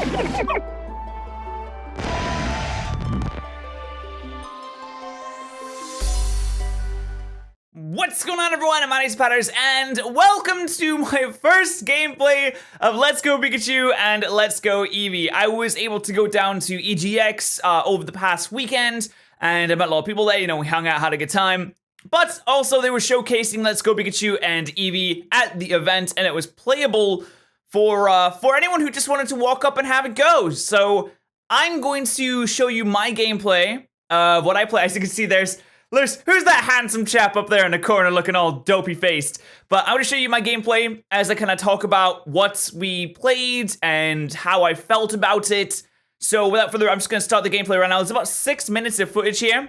What's going on, everyone? My name's Patterrz, and welcome to my first gameplay of Let's Go Pikachu and Let's Go Eevee. I was able to go down to EGX over the past weekend, and I met a lot of people there. You know, we hung out, had a good time. But also, they were showcasing Let's Go Pikachu and Eevee at the event, and it was playable for anyone who just wanted to walk up and have a go. So I'm going to show you my gameplay of what I play. As you can see, who's that handsome chap up there in the corner looking all dopey faced? But I'm going to show you my gameplay as I kind of talk about what we played and how I felt about it. So without further ado, I'm just going to start the gameplay right now. There's about 6 minutes of footage here.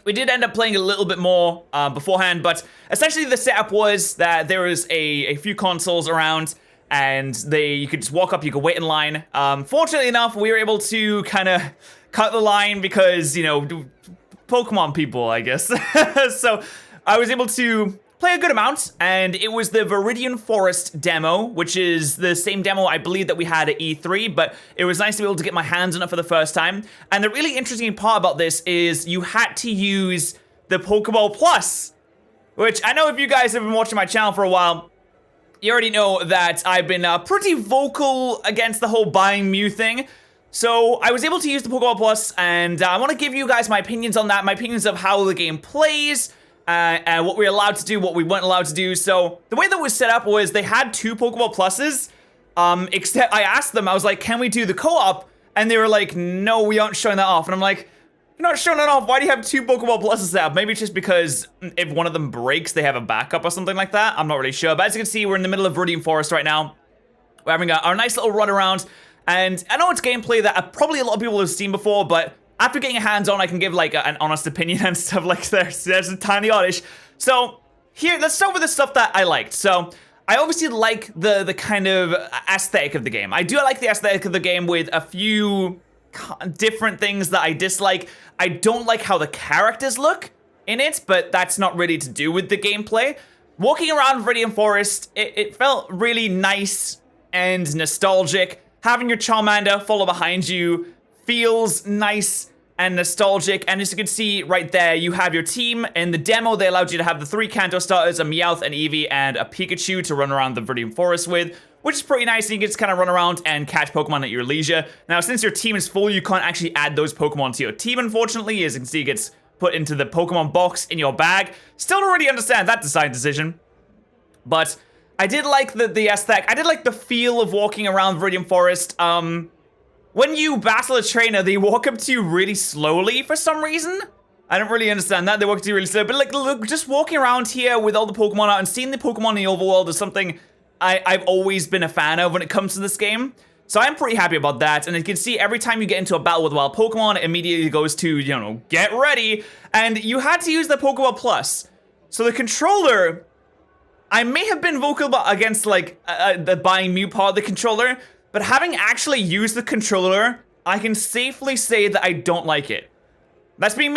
We did end up playing a little bit more beforehand, but essentially the setup was that there was a few consoles around, and you could just walk up, you could wait in line. Fortunately enough, we were able to kind of cut the line because, you know, Pokemon people, I guess. So I was able to play a good amount, and it was the Viridian Forest demo, which is the same demo I believe that we had at E3, but it was nice to be able to get my hands on it for the first time. And the really interesting part about this is you had to use the PokeBall Plus, which I know if you guys have been watching my channel for a while, you already know that I've been pretty vocal against the whole buying Mew thing. So I was able to use the PokeBall Plus, and I want to give you guys my opinions on that, my opinions of how the game plays, and what we're allowed to do, what we weren't allowed to do. So the way that was set up was they had 2 PokeBall Pluses, except I asked them, I was like, can we do the co-op? And they were like, no, we aren't showing that off. And I'm like, you're not showing that off, why do you have 2 PokeBall Pluses set up? Maybe it's just because if one of them breaks, they have a backup or something like that. I'm not really sure. But as you can see, we're in the middle of Viridian Forest right now. We're having our nice little run around. And I know it's gameplay that probably a lot of people have seen before, but after getting a hands-on, I can give like an honest opinion and stuff like that. There's a tiny oddish. So here, let's start with the stuff that I liked. So I obviously like the kind of aesthetic of the game. I do like the aesthetic of the game with a few different things that I dislike. I don't like how the characters look in it, but that's not really to do with the gameplay. Walking around Viridian Forest, it felt really nice and nostalgic. Having your Charmander follow behind you feels nice and nostalgic. And as you can see right there, you have your team. In the demo, they allowed you to have the 3 Kanto starters, a Meowth, an Eevee, and a Pikachu to run around the Viridian Forest with, which is pretty nice. You can just kind of run around and catch Pokemon at your leisure. Now, since your team is full, you can't actually add those Pokemon to your team, unfortunately. As you can see, it gets put into the Pokemon box in your bag. Still don't really understand that design decision. But I did like the aesthetic. I did like the feel of walking around Viridian Forest. When you battle a trainer, they walk up to you really slowly for some reason. I don't really understand that. They walk up to you really slowly. But like, look, just walking around here with all the Pokemon out and seeing the Pokemon in the overworld is something I've always been a fan of when it comes to this game. So I'm pretty happy about that. And you can see every time you get into a battle with wild Pokemon, it immediately goes to, you know, get ready. And you had to use the PokeBall Plus. So the controller, I may have been vocal against like the buying Mew part of the controller, but having actually used the controller, I can safely say that I don't like it. That's being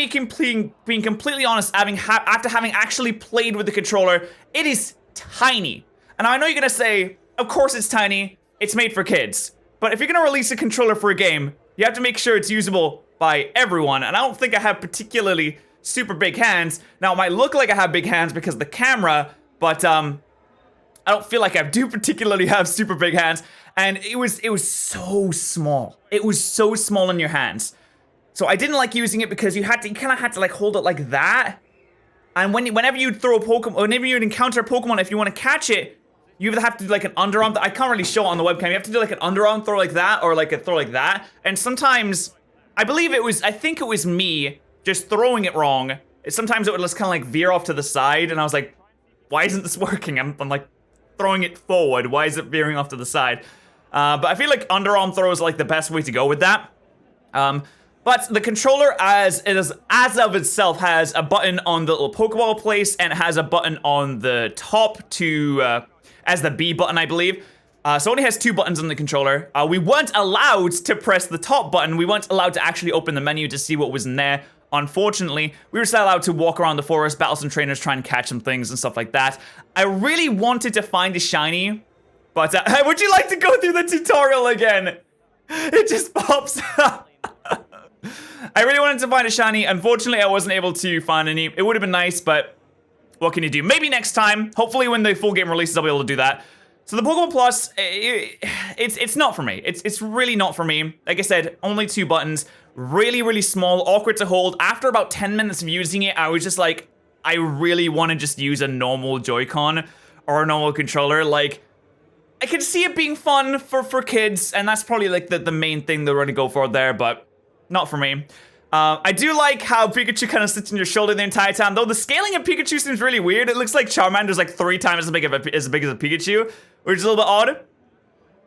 completely honest. After having actually played with the controller, it is tiny. And I know you're gonna say, of course it's tiny. It's made for kids. But if you're gonna release a controller for a game, you have to make sure it's usable by everyone. And I don't think I have particularly super big hands. Now it might look like I have big hands because of the camera, but I don't feel like I do particularly have super big hands. And it was so small. It was so small in your hands. So I didn't like using it because you kind of had to like hold it like that. And whenever you'd throw a Pokemon, whenever you'd encounter a Pokemon, if you want to catch it, you either have to do like an underarm. I can't really show it on the webcam. You have to do like an underarm throw like that, or like a throw like that. And sometimes, I think it was me just throwing it wrong. Sometimes it would just kind of like veer off to the side, and I was like, why isn't this working? I'm like throwing it forward. Why is it veering off to the side? But I feel like underarm throw is like the best way to go with that. But the controller as of itself has a button on the little Pokeball place, and it has a button on the top to as the B button, I believe. So it only has 2 buttons on the controller. We weren't allowed to press the top button. We weren't allowed to actually open the menu to see what was in there. Unfortunately, we were still allowed to walk around the forest, battle some trainers, try and catch some things and stuff like that. I really wanted to find a shiny, but would you like to go through the tutorial again? It just pops up. I really wanted to find a shiny. Unfortunately, I wasn't able to find any. It would have been nice, but what can you do? Maybe next time. Hopefully when the full game releases, I'll be able to do that. So the PokeBall Plus, it's not for me. It's really not for me. Like I said, only 2 buttons. Really, really small, awkward to hold. After about 10 minutes of using it, I was just like, I really want to just use a normal Joy-Con or a normal controller. Like, I can see it being fun for kids, and that's probably like the main thing they're going to go for there, but not for me. I do like how Pikachu kind of sits on your shoulder the entire time, though the scaling of Pikachu seems really weird. It looks like Charmander's like 3 times as big as a Pikachu, which is a little bit odd.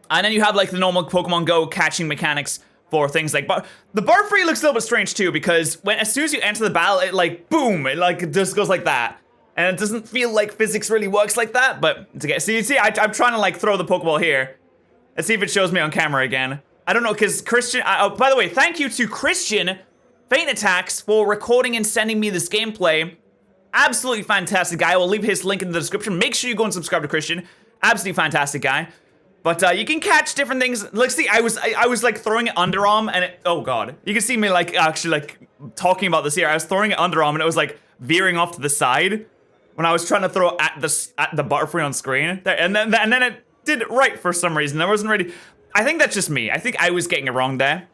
And then you have like the normal Pokemon Go catching mechanics for things like, but the Butterfree looks a little bit strange too, because as soon as you enter the battle, it like, boom, it like just goes like that. And it doesn't feel like physics really works like that, but to get, see, I'm trying to like throw the Pokeball here. Let's see if it shows me on camera again. I don't know, because Christian, oh, by the way, thank you to Christian Faint Attacks for recording and sending me this gameplay. Absolutely fantastic guy. I will leave his link in the description. Make sure you go and subscribe to Christian. Absolutely fantastic guy. But you can catch different things. Let's see, I was like throwing it underarm and it, oh god. You can see me like actually like talking about this here. I was throwing it underarm and it was like veering off to the side when I was trying to throw at the Butterfree on screen. And then it did it right for some reason. I wasn't ready. I think that's just me. I think I was getting it wrong there.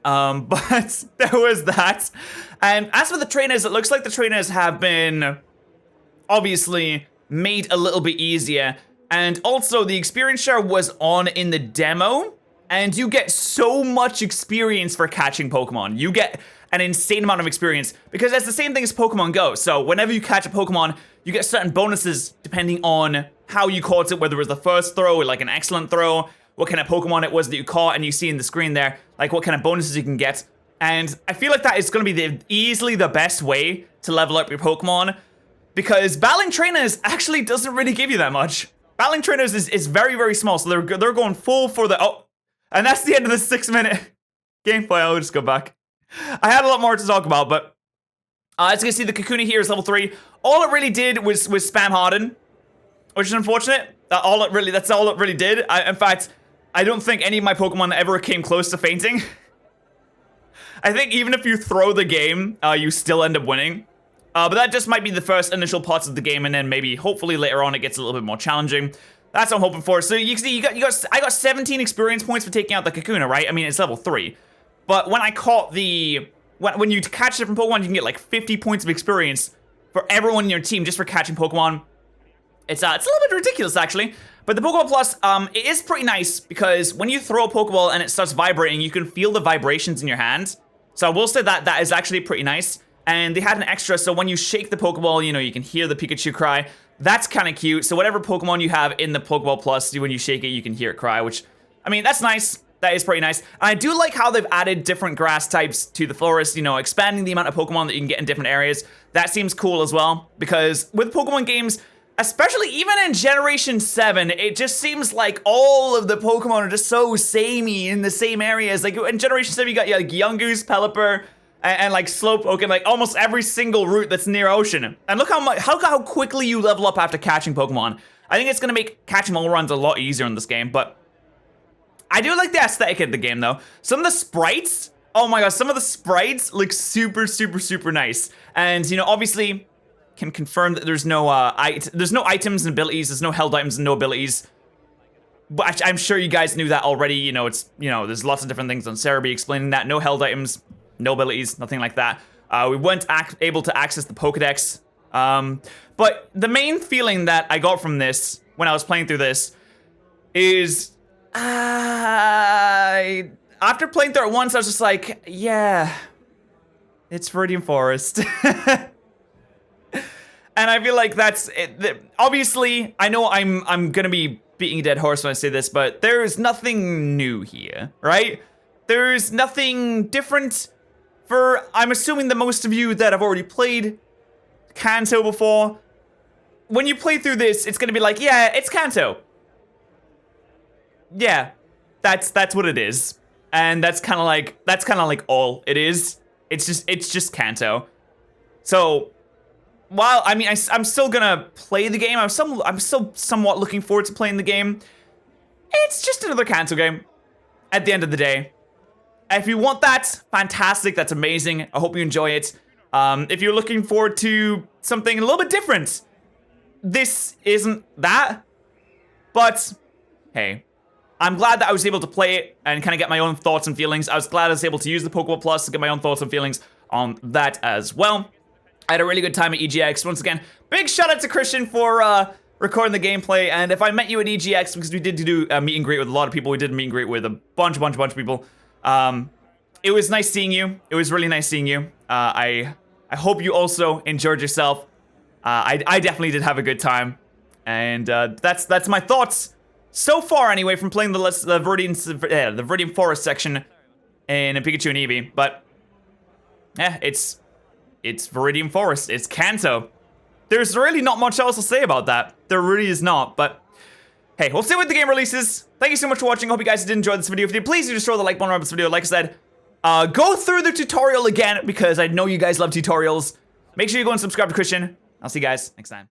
But there was that. And as for the trainers, it looks like the trainers have been obviously made a little bit easier. And also the experience share was on in the demo, and you get so much experience for catching Pokemon. You get an insane amount of experience because that's the same thing as Pokemon Go. So whenever you catch a Pokemon, you get certain bonuses depending on how you caught it, whether it was the first throw or like an excellent throw, what kind of Pokemon it was that you caught, and you see in the screen there, like what kind of bonuses you can get. And I feel like that is going to be easily the best way to level up your Pokemon, because battling trainers actually doesn't really give you that much. Battling trainers is very, very small, so they're going full for the, oh, and that's the end of the 6-minute gameplay. I'll just go back. I had a lot more to talk about, but as you can see, the Kakuna here is level 3. All it really did was spam Harden, which is unfortunate. That's all it really did. In fact, I don't think any of my Pokemon ever came close to fainting. I think even if you throw the game, you still end up winning. But that just might be the first initial parts of the game, and then maybe, hopefully later on, it gets a little bit more challenging. That's what I'm hoping for. So you can see, I got 17 experience points for taking out the Kakuna, right? I mean, it's level 3. But when I caught when you catch different Pokemon, you can get like 50 points of experience for everyone in your team just for catching Pokemon. It's a little bit ridiculous, actually. But the PokeBall Plus, it is pretty nice because when you throw a Pokeball and it starts vibrating, you can feel the vibrations in your hand. So I will say that is actually pretty nice. And they had an extra, so when you shake the Pokeball, you know, you can hear the Pikachu cry. That's kind of cute. So whatever Pokemon you have in the PokeBall Plus, when you shake it, you can hear it cry, which, I mean, that's nice. That is pretty nice. And I do like how they've added different grass types to the forest, you know, expanding the amount of Pokemon that you can get in different areas. That seems cool as well, because with Pokemon games, especially even in Generation 7, it just seems like all of the Pokemon are just so samey in the same areas. Like in Generation 7, you got like Yungoos, Pelipper, and like Slowpoke, and like almost every single route that's near ocean. And look how quickly you level up after catching Pokemon. I think it's gonna make catching all runs a lot easier in this game, but I do like the aesthetic of the game though. Some of the sprites, oh my god, some of the sprites look super, super, super nice. And you know, obviously, can confirm that there's no items and abilities, there's no held items and no abilities. But I'm sure you guys knew that already. You know, there's lots of different things on Cerebi explaining that. No held items, no abilities, nothing like that. We weren't able to access the Pokedex. But the main feeling that I got from this when I was playing through this is, after playing through it once, I was just like, yeah, it's Viridian Forest. And I feel like that's it. Obviously, I know I'm gonna be beating a dead horse when I say this, but there's nothing new here, right? There's nothing different for, I'm assuming, the most of you that have already played Kanto before. When you play through this, it's gonna be like, yeah, it's Kanto. Yeah, that's what it is, and that's kind of like all it is. It's just Kanto. So, while I mean I'm still gonna play the game, I'm still somewhat looking forward to playing the game. It's just another Kanto game. at the end of the day. If you want that, fantastic. That's amazing. I hope you enjoy it. If you're looking forward to something a little bit different, this isn't that. But, hey, I'm glad that I was able to play it and kind of get my own thoughts and feelings. I was glad I was able to use the PokeBall Plus to get my own thoughts and feelings on that as well. I had a really good time at EGX. Once again, big shout out to Christian for recording the gameplay. And if I met you at EGX, because we did do a meet and greet with a lot of people, we did a meet and greet with a bunch of people. It was nice seeing you. It was really nice seeing you. I hope you also enjoyed yourself. I definitely did have a good time. And that's my thoughts so far, anyway, from playing the Viridian Forest section in Pikachu and Eevee. But yeah, it's Viridian Forest. It's Kanto. There's really not much else to say about that. There really is not. But hey, we'll see when the game releases. Thank you so much for watching. I hope you guys did enjoy this video. If you did, please do just throw the like button on this video. Like I said, go through the tutorial again because I know you guys love tutorials. Make sure you go and subscribe to Christian. I'll see you guys next time.